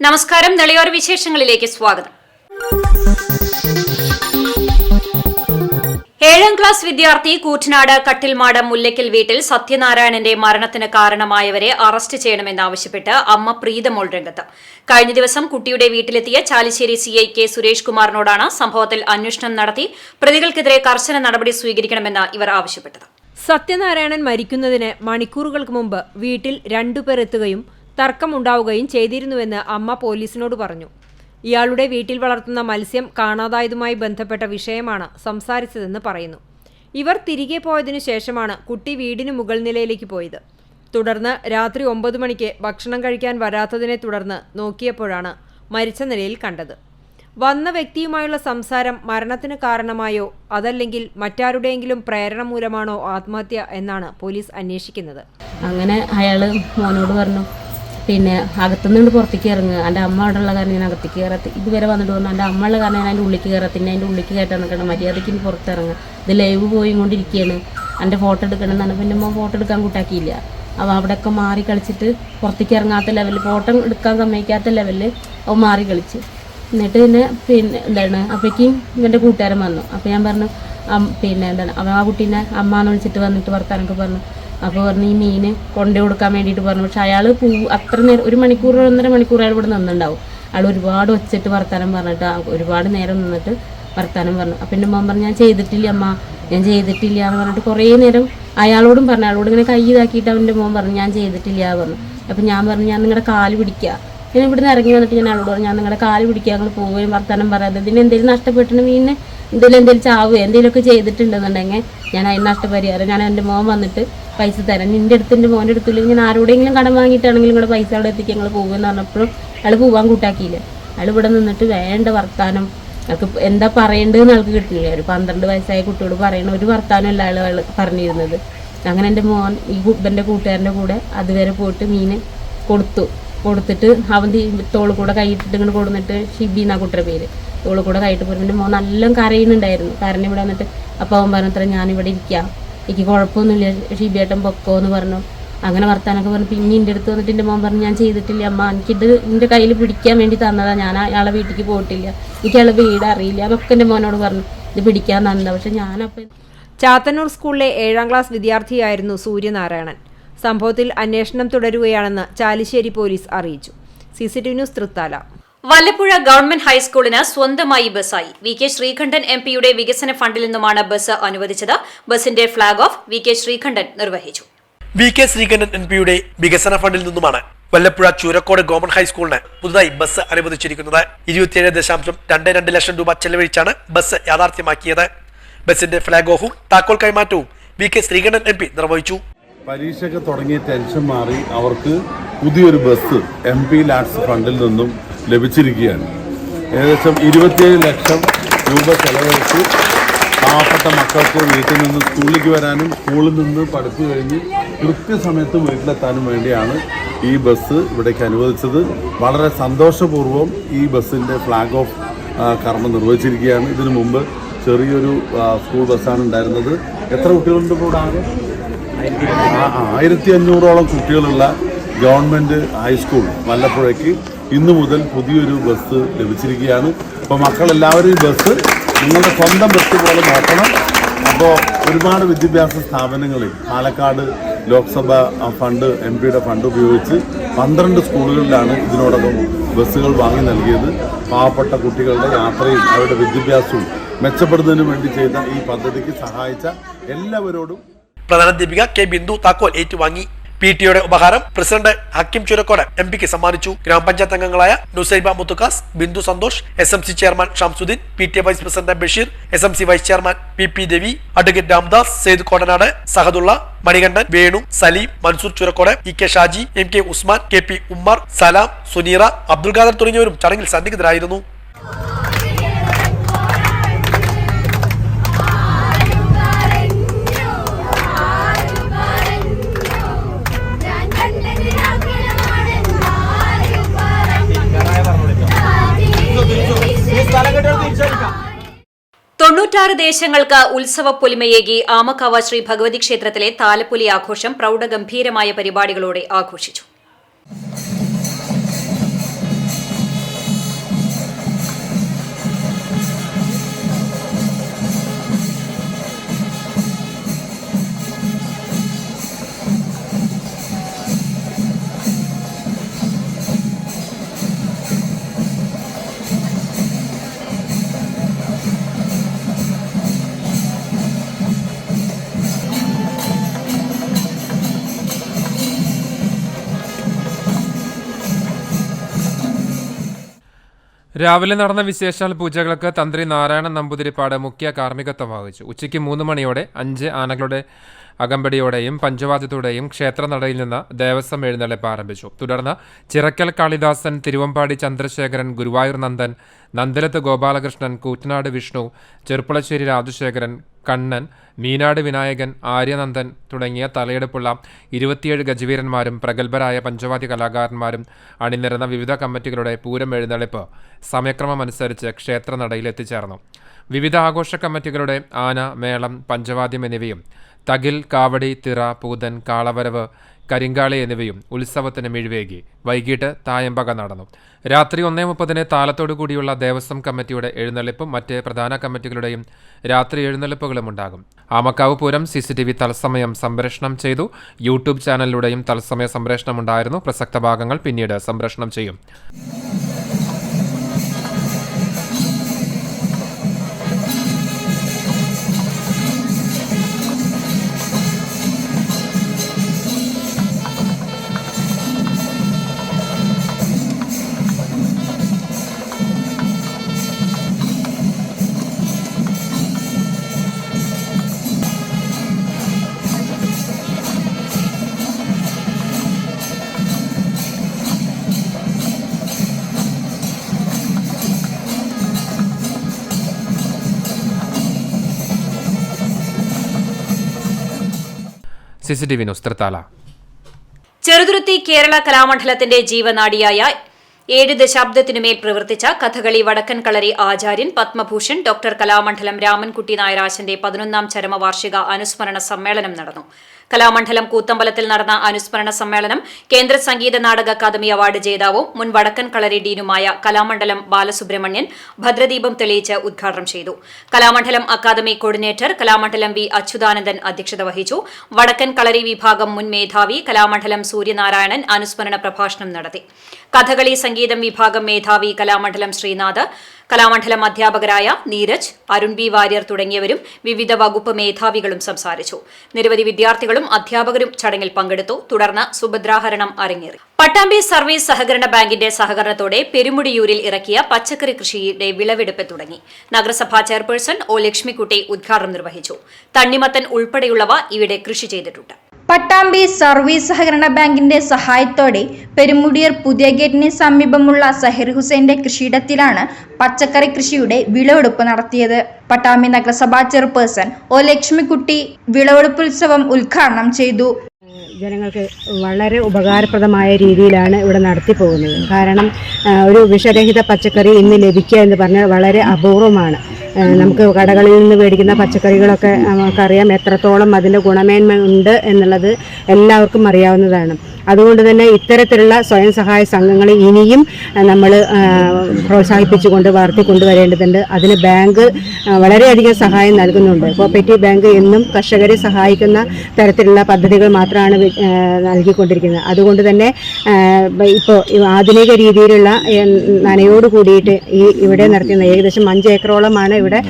നമസ്കാരം. നെളിയോർ വിശേഷങ്ങളിലേക്ക് സ്വാഗതം. 7ാം ക്ലാസ് വിദ്യാർത്ഥി കൂറ്റനാട് കട്ടിൽമാട് മുല്ലയ്ക്കൽ വീട്ടിൽ സത്യനാരായണന്റെ മരണത്തിന് കാരണമായവരെ അറസ്റ്റ് ചെയ്യണമെന്നാവശ്യപ്പെട്ട് അമ്മ പ്രീതമോൾ രംഗത്ത്. കഴിഞ്ഞ ദിവസം കുട്ടിയുടെ വീട്ടിലെത്തിയ ചാലിശ്ശേരി സിഐ കെ സുരേഷ് കുമാറിനോടാണ് സംഭവത്തിൽ അന്വേഷണം നടത്തി പ്രതികൾക്കെതിരെ കർശന നടപടി സ്വീകരിക്കണമെന്ന് ഇവർ ആവശ്യപ്പെട്ടത്. സത്യനാരായണൻ മരിക്കുന്നതിന് മണിക്കൂറുകൾക്ക് മുമ്പ് വീട്ടിൽ 2 പേർ എത്തുകയും തർക്കമുണ്ടാവുകയും ചെയ്തിരുന്നുവെന്ന് അമ്മ പോലീസിനോട് പറഞ്ഞു. ഇയാളുടെ വീട്ടിൽ വളർത്തുന്ന മത്സ്യം കാണാതായതുമായി ബന്ധപ്പെട്ട വിഷയമാണ് സംസാരിച്ചതെന്ന് പറയുന്നു. ഇവർ തിരികെ പോയതിനു ശേഷമാണ് കുട്ടി വീടിന് മുകൾ നിലയിലേക്ക് പോയത്. തുടർന്ന് രാത്രി 9 മണിക്ക് ഭക്ഷണം കഴിക്കാൻ വരാത്തതിനെ തുടർന്ന് നോക്കിയപ്പോഴാണ് മരിച്ച നിലയിൽ കണ്ടത്. വന്ന വ്യക്തിയുമായുള്ള സംസാരം മരണത്തിന് കാരണമായോ അതല്ലെങ്കിൽ മറ്റാരുടെയെങ്കിലും പ്രേരണ മൂലമാണോ ആത്മഹത്യ എന്നാണ് പോലീസ് അന്വേഷിക്കുന്നത്. അങ്ങനെ അയാൾ മോനോട് പറഞ്ഞു, പിന്നെ അകത്തുനിന്ന് പുറത്തേക്ക് ഇറങ്ങുക, എൻ്റെ അമ്മ അവിടെ ഉള്ള കാരണം ഞാൻ അകത്തേക്ക് കയറത്തി, ഇതുവരെ വന്നിട്ട് പറഞ്ഞു എൻ്റെ അമ്മ ഉള്ള കാരണം ഞാൻ അതിൻ്റെ ഉള്ളിലേക്ക് കയറത്തിൻ്റെ അതിൻ്റെ ഉള്ളിലേക്ക് കയറ്റാൻ നിൽക്കണം, മര്യാദയ്ക്ക് പുറത്തിറങ്ങുക, ഇത് ലൈവ് പോയിക്കൊണ്ടിരിക്കുകയാണ്, എൻ്റെ ഫോട്ടോ എടുക്കണം എന്നാണ്. പിന്നെ അമ്മ ഫോട്ടോ എടുക്കാൻ കൂട്ടാക്കിയില്ല. അവ അവിടെയൊക്കെ മാറി കളിച്ചിട്ട് പുറത്തേക്ക് ഇറങ്ങാത്ത ലെവലിൽ, ഫോട്ടോ എടുക്കാൻ സമ്മതിക്കാത്ത ലെവലിൽ അവ മാറി കളിച്ച്. എന്നിട്ട് പിന്നെ എന്താണ് അപ്പോഴേക്കും ഇവൻ്റെ കൂട്ടുകാരൻ വന്നു. അപ്പോൾ ഞാൻ പറഞ്ഞു പിന്നെ എന്താണ് അവൻ ആ കുട്ടീനെ അമ്മാന്ന് വിളിച്ചിട്ട് വന്നിട്ട് വർത്താനൊക്കെ പറഞ്ഞു. അപ്പോൾ പറഞ്ഞു ഈ മീൻ കൊണ്ടു കൊടുക്കാൻ വേണ്ടിയിട്ട് പറഞ്ഞു. പക്ഷെ അയാൾ അത്ര നേരം 1 മണിക്കൂർ 1.5 മണിക്കൂർ അയാൾ ഇവിടെ നിന്നുണ്ടാവും. അയാൾ ഒരുപാട് ഒച്ചിട്ട് വർത്താനം പറഞ്ഞിട്ട് ഒരുപാട് നേരം നിന്നിട്ട് വർത്താനം പറഞ്ഞു. അപ്പം എൻ്റെ മോൻ പറഞ്ഞു ഞാൻ ചെയ്തിട്ടില്ല അമ്മ, ഞാൻ ചെയ്തിട്ടില്ല എന്ന് പറഞ്ഞിട്ട് കുറേ നേരം അയാളോടും പറഞ്ഞു. അയാളോട് ഇങ്ങനെ കൈ ഇതാക്കിയിട്ട് അവൻ്റെ മോൻ പറഞ്ഞു ഞാൻ ചെയ്തിട്ടില്ല പറഞ്ഞു. അപ്പം ഞാൻ പറഞ്ഞു ഞാൻ നിങ്ങളുടെ കാല് പിടിക്കുക. ഞാൻ ഇവിടുന്ന് ഇറങ്ങി വന്നിട്ട് ഞാൻ അയാളോട് പറഞ്ഞു ഞാൻ നിങ്ങളുടെ കാല് പിടിക്കുക, ഞങ്ങൾ പോവുകയും വർത്താനം പറയാതെ ഇതിന് എന്തെങ്കിലും നഷ്ടപ്പെട്ടിട്ട് മീനിന് എന്തെങ്കിലും ചാവുകയോ എന്തെങ്കിലുമൊക്കെ ചെയ്തിട്ടുണ്ടെന്നുണ്ടെങ്കിൽ ഞാൻ അതിന് നഷ്ടപരിഹാരം ഞാൻ എൻ്റെ മോൻ വന്നിട്ട് പൈസ തരാം, നിൻ്റെ അടുത്ത് എൻ്റെ മോൻ്റെ അടുത്തില്ലെങ്കിൽ ഞാൻ ആരോടെങ്കിലും കടം വാങ്ങിയിട്ടാണെങ്കിലും നിങ്ങളുടെ പൈസ അവിടെ എത്തിക്കുക ഞങ്ങൾ പോകുമെന്ന് പറഞ്ഞപ്പോഴും അയാൾ പോകാൻ കൂട്ടാക്കിയില്ല. അയാൾ ഇവിടെ നിന്നിട്ട് വേണ്ട വർത്താനം അയാൾക്ക് എന്താ പറയേണ്ടതെന്ന് ആൾക്ക് കിട്ടില്ല. ഒരു 12 വയസ്സായ കുട്ടിയോട് പറയണ ഒരു വർത്താനമല്ല അയാൾ പറഞ്ഞിരുന്നത്. അങ്ങനെ എൻ്റെ മോൻ ഈ എൻ്റെ കൂട്ടുകാരൻ്റെ കൂടെ അതുവരെ പോയിട്ട് മീൻ കൊടുത്തിട്ട് അവൻ തോള് കൂടെ കൈയിട്ടിട്ട് ഇങ്ങനെ കൊടുന്നിട്ട് ഷിബി എന്നാ കുട്ടിയുടെ പേര്, തോള് കൂടെ കൈയിട്ട് പോയിട്ട് എൻ്റെ മോൻ നല്ല കരയുന്നുണ്ടായിരുന്നു. കരഞ്ഞ് ഇവിടെ വന്നിട്ട് അപ്പോൾ അവൻ പറഞ്ഞത്ര ഞാനിവിടെ ഇരിക്കാം, എനിക്ക് കുഴപ്പമൊന്നുമില്ല ഷിബിയേട്ടൻ പൊക്കോ എന്ന് പറഞ്ഞു. അങ്ങനെ വർത്താനൊക്കെ പറഞ്ഞു. പിന്നെ എൻ്റെ അടുത്ത് വന്നിട്ട് എൻ്റെ മോൻ പറഞ്ഞു ഞാൻ ചെയ്തിട്ടില്ല അമ്മ, എനിക്കിത് എൻ്റെ കയ്യിൽ പിടിക്കാൻ വേണ്ടി തന്നതാണ്, ഞാൻ അയാളെ വീട്ടിലേക്ക് പോയിട്ടില്ല, എനിക്ക് അയാളെ വീട് അറിയില്ല, അതൊക്കെ എൻ്റെ മോനോട് പറഞ്ഞു ഇത് പിടിക്കാൻ തന്നതാണ്. പക്ഷെ ഞാനപ്പം ചാത്തന്നൂർ സ്കൂളിലെ 7ാം ക്ലാസ് വിദ്യാർത്ഥിയായിരുന്നു സൂര്യനാരായണൻ. സംഭവത്തിൽ അന്വേഷണം തുടരുകയാണെന്ന് ചാലിശ്ശേരി പോലീസ് അറിയിച്ചു. CCTV news Thrithala. Vallappuzha government ഹൈസ്കൂളിന് സ്വന്തമായി ബസ്സായി. VK ശ്രീകണ്ഠൻ MP-യുടെ വികസന ഫണ്ടിൽ നിന്നുമാണ് ബസ് അനുവദിച്ചത്. ബസിന്റെ ഫ്ളാഗ് ഓഫ് VK ശ്രീകണ്ഠൻ നിർവഹിച്ചു. VK ശ്രീകണ്ഠൻ MP-യുടെ വികസന ഫണ്ടിൽ നിന്നുമാണ് വല്ലപ്പുഴ ചൂരക്കോട് ഗവൺമെന്റ് ഹൈസ്കൂളിന് പുതുതായി ബസ് അനുവദിച്ചിരിക്കുന്നത്. 27.22 ലക്ഷം രൂപ ചെലവഴിച്ചാണ് ബസ് യാഥാർത്ഥ്യമാക്കിയത്. ബസിന്റെ ഫ്ളാഗ് ഓഫും താക്കോൽ കൈമാറ്റവും VK ശ്രീകണ്ഠൻ MP നിർവഹിച്ചു. പരീക്ഷയ്ക്ക് തുടങ്ങിയ ടെൻഷൻ മാറി അവർക്ക് പുതിയൊരു ബസ് MP ലാഡ്സ് ഫണ്ടിൽ നിന്നും ലഭിച്ചിരിക്കുകയാണ്. ഏകദേശം 27 ലക്ഷം രൂപ ചെലവഴിച്ച് പാവപ്പെട്ട മക്കൾക്ക് വീട്ടിൽ നിന്ന് സ്കൂളിലേക്ക് വരാനും സ്കൂളിൽ നിന്ന് പഠിപ്പ് കഴിഞ്ഞ് കൃത്യസമയത്ത് വീട്ടിലെത്താനും വേണ്ടിയാണ് ഈ ബസ് ഇവിടേക്ക് അനുവദിച്ചത്. വളരെ സന്തോഷപൂർവ്വം ഈ ബസ്സിൻ്റെ ഫ്ലാഗ് ഓഫ് കർമ്മം നിർവഹിച്ചിരിക്കുകയാണ്. ഇതിനു മുമ്പ് ചെറിയൊരു സ്കൂൾ ബസ്സാണ് ഉണ്ടായിരുന്നത്. എത്ര കുട്ടികളുണ്ട് ഇവിടെ? ആകെ 1500ഓളം കുട്ടികളുള്ള ഗവൺമെൻറ് ഹൈസ്കൂൾ വല്ലപ്പുഴയ്ക്ക് ഇന്നു മുതൽ പുതിയൊരു ബസ് ലഭിച്ചിരിക്കുകയാണ്. അപ്പോൾ മക്കളെല്ലാവരും ഈ ബസ് നിങ്ങളുടെ സ്വന്തം ബസ് പോലെ നോക്കണം. അപ്പോൾ ഒരുപാട് വിദ്യാഭ്യാസ സ്ഥാപനങ്ങളിൽ പാലക്കാട് ലോക്സഭ ഫണ്ട് MP-യുടെ ഫണ്ട് ഉപയോഗിച്ച് 12 സ്കൂളുകളിലാണ് ഇതിനോടകം ബസ്സുകൾ വാങ്ങി നൽകിയത്. പാവപ്പെട്ട കുട്ടികളുടെ യാത്രയും അവരുടെ വിദ്യാഭ്യാസവും മെച്ചപ്പെടുന്നതിന് വേണ്ടി ചെയ്ത ഈ പദ്ധതിക്ക് സഹായിച്ച എല്ലാവരോടും പ്രധാനാധ്യാപിക K ബിന്ദു താക്കോൽ ഏറ്റുവാങ്ങി. PTയുടെ ഉപഹാരം പ്രസിഡന്റ് ഹക്കിം ചുരക്കോട് MP-ക്ക് സമ്മാനിച്ചു. ഗ്രാമപഞ്ചായത്ത് അംഗങ്ങളായ Nusaiba Muthukkas, Bindu Santhosh, SMC chairman Shamsuddin, PTA vice president Basheer, SMC vice chairman PP Devi, advocate Ramdas, Syed Kodanad, Sahadulla, Manikandan, Venu, Saleem, Mansoor Churakkode, EK Shaji, MK Usman, KP Ummer, Salam, Suneera, Abdul Khader തുടങ്ങിയവരും ചടങ്ങിൽ സന്നിഹിതരായിരുന്നു. 96 ദേശങ്ങൾക്ക് ഉത്സവ പൊലിമയേകി ആമക്കാവ ശ്രീ ഭഗവതി ക്ഷേത്രത്തിലെ താലപ്പൊലി ആഘോഷം പ്രൌഢഗംഭീരമായ പരിപാടികളോടെ ആഘോഷിച്ചു. രാവിലെ നടന്ന വിശേഷാൽ പൂജകൾക്ക് തന്ത്രി നാരായണൻ നമ്പൂതിരിപ്പാട് മുഖ്യ കാർമ്മികത്വം വഹിച്ചു. ഉച്ചയ്ക്ക് 3 മണിയോടെ 5 ആനകളുടെ അകമ്പടിയോടെയും പഞ്ചവാദ്യത്തോടെയും ക്ഷേത്രനടയിൽ നിന്ന് ദേവസ്വം എഴുന്നള്ളിപ്പ് ആരംഭിച്ചു. തുടർന്ന് ചിറക്കൽ കാളിദാസൻ, തിരുവമ്പാടി ചന്ദ്രശേഖരൻ, ഗുരുവായൂർ നന്ദൻ, നന്ദലത്ത് ഗോപാലകൃഷ്ണൻ, കൂറ്റനാട് വിഷ്ണു, ചെറുപ്പുളശ്ശേരി രാജശേഖരൻ, കണ്ണൻ, മീനാട് വിനായകൻ, ആര്യനന്ദൻ തുടങ്ങിയ തലയെടുപ്പുള്ള 27 ഗജവീരന്മാരും പ്രഗത്ഭരായ പഞ്ചവാദ്യ കലാകാരന്മാരും അണിനിരന്ന വിവിധ കമ്മിറ്റികളുടെ പൂരം എഴുന്നള്ളിപ്പ് സമയക്രമമനുസരിച്ച് ക്ഷേത്രനടയിൽ എത്തിച്ചേർന്നു. വിവിധ ആഘോഷ കമ്മിറ്റികളുടെ ആന, മേളം, പഞ്ചവാദ്യം എന്നിവയും തകിൽ, കാവടി, തിറ, പൂതൻ, കാളവരവ്, കരിങ്കാളി എന്നിവയും ഉത്സവത്തിന് മിഴിവേകി. വൈകിട്ട് തായമ്പക നടന്നു. രാത്രി 1:30 താലത്തോടു കൂടിയുള്ള ദേവസ്വം കമ്മിറ്റിയുടെ എഴുന്നള്ളിപ്പും മറ്റ് പ്രധാന കമ്മിറ്റികളുടെയും രാത്രി എഴുന്നള്ളിപ്പുകളും ഉണ്ടാകും. ആമക്കാവ് പൂരം CCTV തത്സമയം സംപ്രേഷണം ചെയ്തു. യൂട്യൂബ് ചാനലിലൂടെയും തത്സമയ സംപ്രേഷണമുണ്ടായിരുന്നു. പ്രസക്ത ഭാഗങ്ങൾ പിന്നീട് സംപ്രേഷണം ചെയ്യും. CCTV news Thrithala. ചെറുതുരുത്തി കേരള കലാമണ്ഡലത്തിന്റെ ജീവനാഡിയായ 7 ദശാബ്ദത്തിനുമേൽ പ്രവർത്തിച്ച കഥകളി വടക്കൻ കളരി ആചാര്യൻ പത്മഭൂഷൺ ഡോക്ടർ കലാമണ്ഡലം രാമൻകുട്ടി നായരാശന്റെ 11ാം ചരമവാർഷിക അനുസ്മരണ സമ്മേളനം നടന്നു. കലാമണ്ഡലം കൂത്തമ്പലത്തിൽ നടന്ന അനുസ്മരണ സമ്മേളനം കേന്ദ്ര സംഗീത നാടക അക്കാദമി അവാർഡ് ജേതാവും മുൻ വടക്കൻ കളരി ഡീനുമായ കലാമണ്ഡലം ബാലസുബ്രഹ്മണ്യൻ ഭദ്രദീപം തെളിയിച്ച് ഉദ്ഘാടനം ചെയ്തു. Kalamandalam academy coordinator Kalamandalam V Achuthanandan അധ്യക്ഷത വഹിച്ചു. വടക്കൻ കളരി വിഭാഗം മുൻ മേധാവി കലാമണ്ഡലം സൂര്യനാരായണൻ അനുസ്മരണ പ്രഭാഷണം നടത്തി. കഥകളി സംഗീതം വിഭാഗം മേധാവി കലാമണ്ഡലം ശ്രീനാഥ്, കലാമണ്ഡലം അധ്യാപകരായ നീരജ്, അരുൺ ബി വാര്യർ തുടങ്ങിയവരും വിവിധ വകുപ്പ് മേധാവികളും സംസാരിച്ചു. നിരവധി വിദ്യാർത്ഥികളും അധ്യാപകരും ചടങ്ങിൽ പങ്കെടുത്തു. തുടർന്ന് സുഭദ്രാഹരണം അരങ്ങേറി. പട്ടാമ്പി സർവീസ് സഹകരണ ബാങ്കിന്റെ സഹകരണത്തോടെ പെരുമുടിയൂരിൽ ഇറക്കിയ പച്ചക്കറി കൃഷിയുടെ വിളവെടുപ്പ് തുടങ്ങി. നഗരസഭാ ചെയർപേഴ്സൺ ഒ ലക്ഷ്മിക്കുട്ടി ഉദ്ഘാടനം നിർവഹിച്ചു. തണ്ണിമത്തൻ ഉൾപ്പെടെയുള്ളവ ഇവിടെ കൃഷി ചെയ്തിട്ടുണ്ട്. പട്ടാമ്പി സർവീസ് സഹകരണ ബാങ്കിന്റെ സഹായത്തോടെ പെരുമുടിയൂർ പുതിയ ഗേറ്റിന് സമീപമുള്ള സഹിർ ഹുസൈന്റെ കൃഷിയിടത്തിലാണ് പച്ചക്കറി കൃഷിയുടെ വിളവെടുപ്പ് നടത്തിയത്. പട്ടാമ്പി നഗരസഭാ ചെയർപേഴ്സൺ ഒ ലക്ഷ്മിക്കുട്ടി വിളവെടുപ്പുത്സവം ഉദ്ഘാടനം ചെയ്തു. ജനങ്ങൾക്ക് വളരെ ഉപകാരപ്രദമായ രീതിയിലാണ് ഇവിടെ നടത്തിപ്പോകുന്നത്. കാരണം ഒരു വിഷരഹിത പച്ചക്കറി ഇന്ന് ലഭിക്കുക എന്ന് പറഞ്ഞാൽ വളരെ അപൂർവമാണ്. നമുക്ക് കടകളിൽ നിന്ന് മേടിക്കുന്ന പച്ചക്കറികളൊക്കെ നമുക്കറിയാം എത്രത്തോളം അതിൻ്റെ ഗുണമേന്മ ഉണ്ട് എന്നുള്ളത് എല്ലാവർക്കും അറിയാവുന്നതാണ്. അതുകൊണ്ട് തന്നെ ഇത്തരത്തിലുള്ള സ്വയം സഹായ സംഘങ്ങൾ ഇനിയും നമ്മൾ പ്രോത്സാഹിപ്പിച്ചുകൊണ്ട് വളർത്തിക്കൊണ്ടുവരേണ്ടതുണ്ട്. അതിന് ബാങ്ക് വളരെയധികം സഹായം നൽകുന്നുണ്ട്. കോപ്പറേറ്റീവ് ബാങ്ക് എന്നും കർഷകരെ സഹായിക്കുന്ന തരത്തിലുള്ള പദ്ധതികൾ മാത്രമാണ് നൽകിക്കൊണ്ടിരിക്കുന്നത്. അതുകൊണ്ട് തന്നെ ഇപ്പോൾ ആധുനിക രീതിയിലുള്ള നനയോട് കൂടിയിട്ട് ഇവിടെ നടത്തുന്ന ഏകദേശം 5 ഏക്കറോളമാണ് ഇവിടെ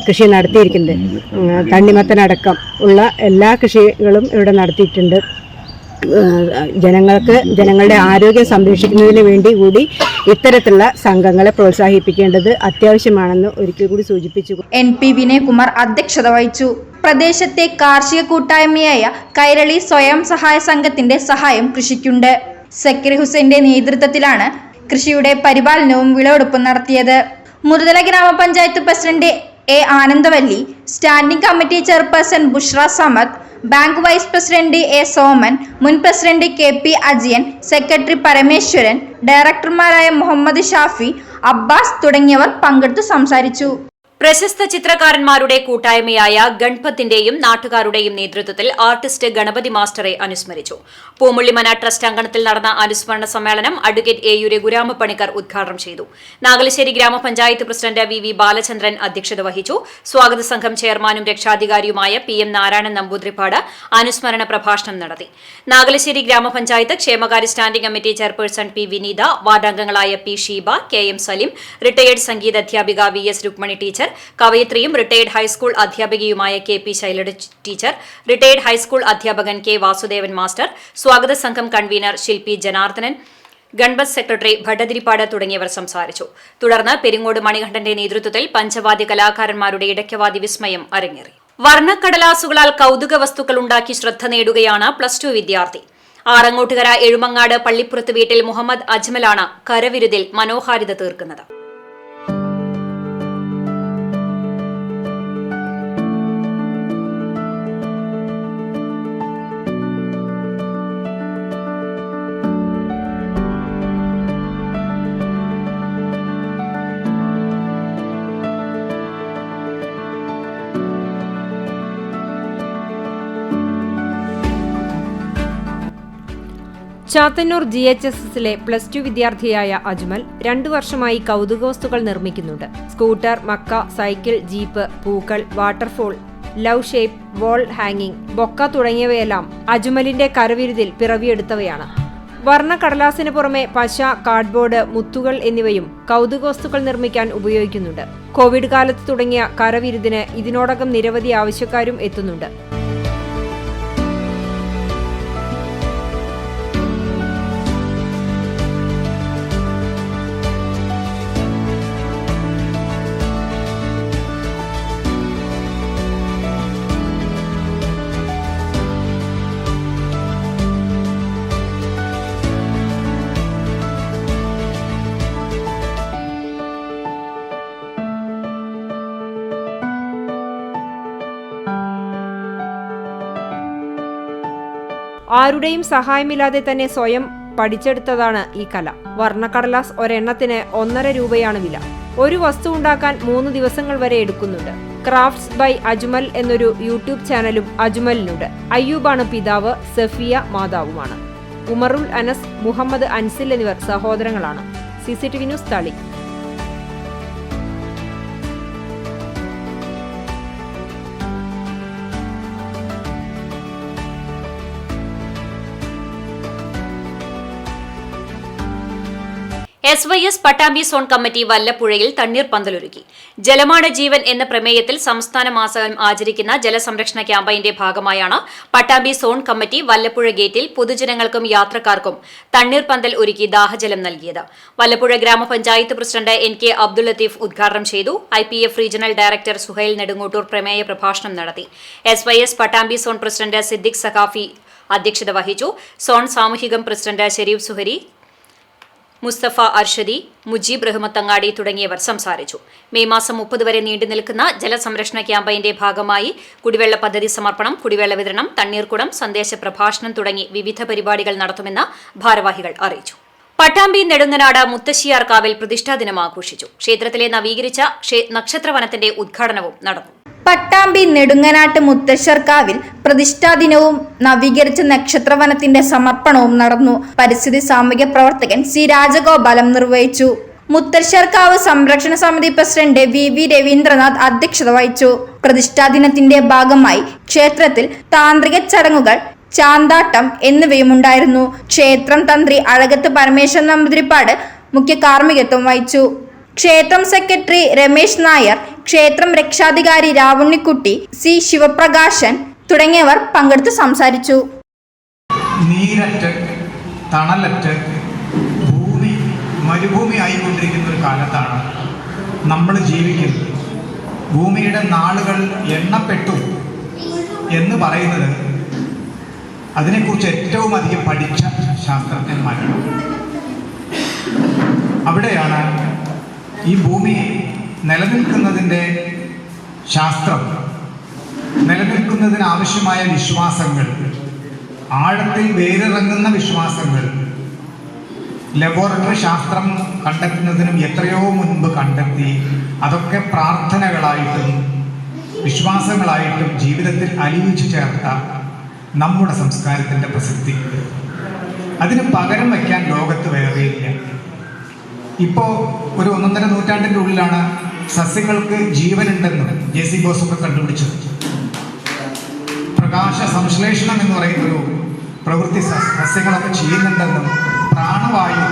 കൃഷി നടത്തിയിരിക്കുന്നത്. തണ്ണിമത്തനടക്കം ഉള്ള എല്ലാ കൃഷികളും ഇവിടെ നടത്തിയിട്ടുണ്ട്. ജനങ്ങളുടെ ആരോഗ്യം സംരക്ഷിക്കുന്നതിന് വേണ്ടി കൂടി ഇത്തരത്തിലുള്ള സംഘങ്ങളെ പ്രോത്സാഹിപ്പിക്കേണ്ടത് അത്യാവശ്യമാണെന്ന് ഒരിക്കൽ കൂടി സൂചിപ്പിച്ചു. NP വിനയകുമാർ അധ്യക്ഷത വഹിച്ചു. പ്രദേശത്തെ കാർഷിക കൂട്ടായ്മയായ കൈരളി സ്വയം സഹായ സംഘത്തിന്റെ സഹായം കൃഷിക്കുണ്ട്. സക്കീർ ഹുസൈന്റെ നേതൃത്വത്തിലാണ് കൃഷിയുടെ പരിപാലനവും വിളവെടുപ്പും നടത്തിയത്. മുതല ഗ്രാമപഞ്ചായത്ത് president A Anandavalli, standing committee chairperson Bushra Samad, bank vice president A Soman, മുൻ president KP Ajiyan, secretary Parameswaran, ഡയറക്ടർമാരായ മുഹമ്മദ് ഷാഫി, അബ്ബാസ് തുടങ്ങിയവർ പങ്കെടുത്തു സംസാരിച്ചു. പ്രശസ്ത ചിത്രകാരന്മാരുടെ കൂട്ടായ്മയായ ഗൺപത്തിന്റെയും നാട്ടുകാരുടെയും നേതൃത്വത്തിൽ ആർട്ടിസ്റ്റ് ഗണപതി മാസ്റ്ററെ അനുസ്മരിച്ചു. പൂമുള്ളിമന ട്രസ്റ്റ് അങ്കണത്തിൽ നടന്ന അനുസ്മരണ സമ്മേളനം അഡ്വക്കേറ്റ് എ യു രഘുരാമപ്പണിക്കർ ഉദ്ഘാടനം ചെയ്തു. നാഗലശ്ശേരി ഗ്രാമപഞ്ചായത്ത് പ്രസിഡന്റ് വി ബാലചന്ദ്രൻ അധ്യക്ഷത വഹിച്ചു. സ്വാഗത സംഘം ചെയർമാനും രക്ഷാധികാരിയുമായ PM നാരായണൻ നമ്പൂതിരിപ്പാട് അനുസ്മരണ പ്രഭാഷണം നടത്തി. നാഗലശ്ശേരി ഗ്രാമപഞ്ചായത്ത് ക്ഷേമകാര്യ standing committee chairperson P Vineetha, വാർഡംഗങ്ങളായ P Sheeba, KM Salim, retired സംഗീത അധ്യാപിക VS രുക്മണി ടീച്ചർ, കവയിത്രിയും റിട്ടയേർഡ് ഹൈസ്കൂൾ അധ്യാപികയുമായ KP Shylaja teacher, retired high school അധ്യാപകൻ K വാസുദേവൻ മാസ്റ്റർ, സ്വാഗത സംഘം കൺവീനർ ശില്പി ജനാർദ്ദനൻ, ഗൺപത് സെക്രട്ടറി ഭട്ടതിരിപ്പാട് തുടങ്ങിയവർ സംസാരിച്ചു. തുടർന്ന് പെരിങ്ങോട് മണികണ്ഠന്റെ നേതൃത്വത്തിൽ പഞ്ചവാദ്യ കലാകാരന്മാരുടെ ഇടയ്ക്കവാദി വിസ്മയം അരങ്ങേറി. വർണ്ണക്കടലാസുകളാൽ കൗതുക വസ്തുക്കൾ ഉണ്ടാക്കി ശ്രദ്ധ നേടുകയാണ് +2 വിദ്യാർത്ഥി. ആറങ്ങോട്ടുകര എഴുമങ്ങാട് പള്ളിപ്പുറത്ത് വീട്ടിൽ മുഹമ്മദ് അജ്മലാണ് കരവിരുതിൽ മനോഹാരിത തീർക്കുന്നത്. ചാത്തന്നൂർ GHSSലെ +2 വിദ്യാർത്ഥിയായ അജ്മൽ 2 വർഷമായി കൗതുകവസ്തുക്കൾ നിർമ്മിക്കുന്നുണ്ട്. സ്കൂട്ടർ, മക്ക, സൈക്കിൾ, ജീപ്പ്, പൂക്കൾ, വാട്ടർഫോൾ, ലവ് ഷേപ്പ്, വോൾ ഹാങ്ങിങ്, ബൊക്ക തുടങ്ങിയവയെല്ലാം അജ്മലിന്റെ കരവിരുതിൽ പിറവിയെടുത്തവയാണ്. വർണ്ണക്കടലാസിന് പുറമെ പശ, കാർഡ്ബോർഡ്, മുത്തുകൾ എന്നിവയും കൗതുകവസ്തുക്കൾ നിർമ്മിക്കാൻ ഉപയോഗിക്കുന്നുണ്ട്. കോവിഡ് കാലത്ത് തുടങ്ങിയ കരവിരുതിന് ഇതിനോടകം നിരവധി ആവശ്യക്കാരും എത്തുന്നുണ്ട്. ആരുടെയും സഹായമില്ലാതെ തന്നെ സ്വയം പഠിച്ചെടുത്തതാണ് ഈ കല. വർണ്ണക്കടലാസ് ഒരെണ്ണത്തിന് 1.5 രൂപയാണ് വില. ഒരു വസ്തു ഉണ്ടാക്കാൻ 3 ദിവസങ്ങൾ വരെ എടുക്കുന്നുണ്ട്. ക്രാഫ്റ്റ്സ് ബൈ അജ്മൽ എന്നൊരു യൂട്യൂബ് ചാനലും അജ്മലിനുണ്ട്. അയ്യൂബാണ് പിതാവ്, സഫിയ മാതാവുമാണ്. ഉമറുൽ അനസ്, മുഹമ്മദ് അൻസിൽ എന്നിവർ സഹോദരങ്ങളാണ്. CCTV news Thali. SYS Pattambi zone committee വല്ലപ്പുഴയിൽ തണ്ണീർപന്തലൊരുക്കി. ജലമാണ് ജീവൻ എന്ന പ്രമേയത്തിൽ സംസ്ഥാന മാസം ആചരിക്കുന്ന ജലസംരക്ഷണ ക്യാമ്പയിന്റെ ഭാഗമായാണ് പട്ടാമ്പി സോൺ കമ്മിറ്റി വല്ലപ്പുഴ ഗേറ്റിൽ പൊതുജനങ്ങൾക്കും യാത്രക്കാർക്കും തണ്ണീർപന്തൽ ഒരുക്കി ദാഹജലം നൽകിയത്. വല്ലപ്പുഴ ഗ്രാമപഞ്ചായത്ത് പ്രസിഡന്റ് NK അബ്ദുൽ ലത്തീഫ് ഉദ്ഘാടനം ചെയ്തു. IPF regional director Suhail Nedungottoor പ്രമേയ പ്രഭാഷണം നടത്തി. SYS Pattambi zone president Siddique Saqafi അധ്യക്ഷത വഹിച്ചു. സോൺ സാമൂഹികം പ്രസിഡന്റ് ഷെരീഫ് സുഹരി, മുസ്തഫ അർഷദി, മുജീബ് റഹ്മത്തങ്ങാടി തുടങ്ങിയവർ സംസാരിച്ചു. മെയ് മാസം 30 വരെ നീണ്ടുനിൽക്കുന്ന ജലസംരക്ഷണ ക്യാമ്പയിന്റെ ഭാഗമായി കുടിവെള്ള പദ്ധതി സമർപ്പണം, കുടിവെള്ള വിതരണം, തണ്ണീർക്കുടം, സന്ദേശ പ്രഭാഷണം തുടങ്ങി വിവിധ പരിപാടികൾ നടത്തുമെന്ന് ഭാരവാഹികൾ അറിയിച്ചു. പട്ടാമ്പി നെടുങ്ങനാട് മുത്തശ്ശിയാർക്കാവിൽ പ്രതിഷ്ഠാ ദിനം ആഘോഷിച്ചു. ക്ഷേത്രത്തിലെ നവീകരിച്ച നക്ഷത്രവനത്തിന്റെ ഉദ്ഘാടനവും നടന്നു. പട്ടാമ്പി നെടുങ്ങനാട്ട് മുത്തശ്ശർക്കാവിൽ പ്രതിഷ്ഠാദിനവും നവീകരിച്ച നക്ഷത്രവനത്തിന്റെ സമർപ്പണവും നടന്നു. പരിസ്ഥിതി സാമൂഹ്യ പ്രവർത്തകൻ C രാജഗോപാലം നിർവഹിച്ചു. മുത്തശ്ശർക്കാവ് സംരക്ഷണ സമിതി പ്രസിഡന്റ് VV രവീന്ദ്രനാഥ് അധ്യക്ഷത വഹിച്ചു. പ്രതിഷ്ഠാദിനത്തിന്റെ ഭാഗമായി ക്ഷേത്രത്തിൽ താന്ത്രിക ചടങ്ങുകൾ, ചാന്താട്ടം എന്നിവയുമുണ്ടായിരുന്നു. ക്ഷേത്രം തന്ത്രി അഴകത്ത് പരമേശ്വരൻ നമ്പൂതിരിപ്പാട് മുഖ്യ കാർമ്മികത്വം വഹിച്ചു. ക്ഷേത്രം സെക്രട്ടറി രമേശ് നായർ, ക്ഷേത്രം രക്ഷാധികാരി രാവുണ്ണിക്കുട്ടി, C ശിവപ്രകാശൻ തുടങ്ങിയവർ പങ്കെടുത്ത് സംസാരിച്ചു. നീരറ്റ്, തണലറ്റ്, ഭൂമി മരുഭൂമി ആയിക്കൊണ്ടിരിക്കുന്ന ഒരു കാലത്താണ് നമ്മൾ ജീവിക്കുന്നത്. ഭൂമിയുടെ നാളുകൾ എണ്ണപ്പെട്ടു എന്ന് പറയുന്നത് അതിനെക്കുറിച്ച് ഏറ്റവും അധികം പഠിച്ച ശാസ്ത്രജ്ഞന്മാരാണ്. അവിടെയാണ് ഈ ഭൂമി നിലനിൽക്കുന്നതിൻ്റെ ശാസ്ത്രം, നിലനിൽക്കുന്നതിന് ആവശ്യമായ വിശ്വാസങ്ങൾ, ആഴത്തിൽ വേരിറങ്ങുന്ന വിശ്വാസങ്ങൾ ലബോറട്ടറി ശാസ്ത്രം കണ്ടെത്തുന്നതിനും എത്രയോ മുൻപ് കണ്ടെത്തി അതൊക്കെ പ്രാർത്ഥനകളായിട്ടും വിശ്വാസങ്ങളായിട്ടും ജീവിതത്തിൽ അലിയിച്ചു ചേർത്ത നമ്മുടെ സംസ്കാരത്തിൻ്റെ പ്രസക്തി അതിന് പകരം വയ്ക്കാൻ ലോകത്ത് വേറെയില്ല. ഇപ്പോൾ ഒരു 1.5 നൂറ്റാണ്ടിൻ്റെ ഉള്ളിലാണ് സസ്യങ്ങൾക്ക് ജീവനുണ്ടെന്ന് ജെ.സി. ബോസൊക്കെ കണ്ടുപിടിച്ചത്. പ്രകാശ സംശ്ലേഷണം എന്ന് പറയുന്നൊരു പ്രവൃത്തി സസ്യങ്ങളൊക്കെ ചെയ്യുന്നുണ്ടെന്നും പ്രാണവായു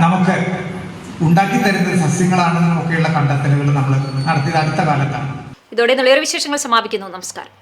നമുക്ക് ഉണ്ടാക്കി തരുന്ന സസ്യങ്ങളാണെന്നും ഒക്കെയുള്ള കണ്ടെത്തലുകൾ നമ്മൾ നടത്തിയത് അടുത്ത കാലത്താണ്. ഇതോടെ നിളയൊരു വിശേഷങ്ങൾ സമാപിക്കുന്നു. നമസ്കാരം.